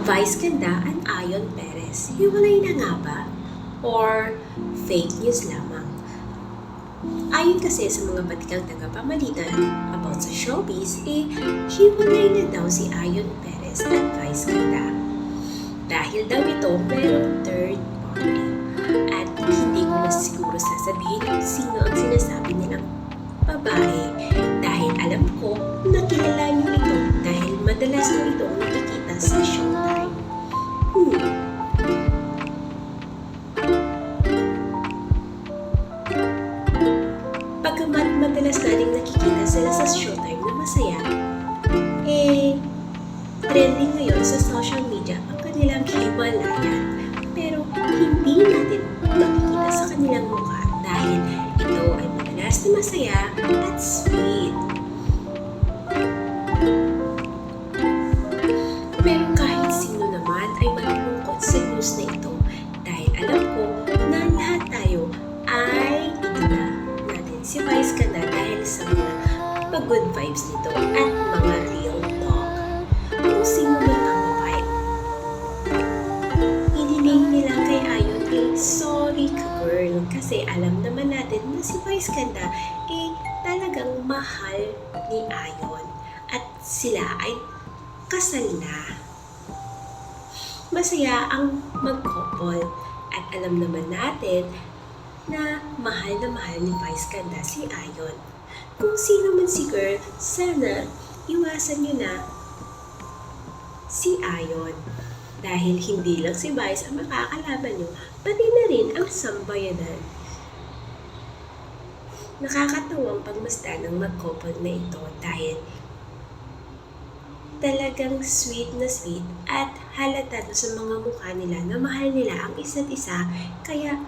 Vice Ganda at Ayon Perez. Hiwalay na nga ba? Or fake news lamang? Ayon kasi sa mga batikang tagapamalitan about sa showbiz, hiwalay na daw si Ayon Perez at Vice Ganda. Dahil daw ito merong third party. At hindi ko na siguro sasabihin kung sino ang sinasabi nilang babae. Dahil alam ko na kilala niyo ito dahil madalas na itong nakikita sa Showtime. Pagkamat madalas nating nakikita sila sa Showtime na masaya, trending ngayon sa social media ang kanilang hiwalayan. Pero hindi natin makikita sa kanilang mukha dahil ito ay madalas na masaya at sweet. Pero kahit sino naman ay malulungkot sa news na ito dahil alam ko na lahat tayo ay idula natin si Vice Ganda dahil sa mga pag-good vibes nito at mga real talk. Kung sino man ang babae, ininig nila kay Ayon sorry ka girl, kasi alam naman natin na si Vice Ganda talagang mahal ni Ayon at sila ay kasal na. Masaya ang mag-couple at alam naman natin na mahal ni Vice Ganda si Ayon. Kung sino man si girl, sana iwasan nyo na si Ayon. Dahil hindi lang si Vice ang makakalaban nyo, pati na rin ang sambayanan. Nakakatawang pagmasdan ng mag-couple na ito dahil talagang sweet na sweet at halata sa mga mukha nila na mahal nila ang isa't isa, kaya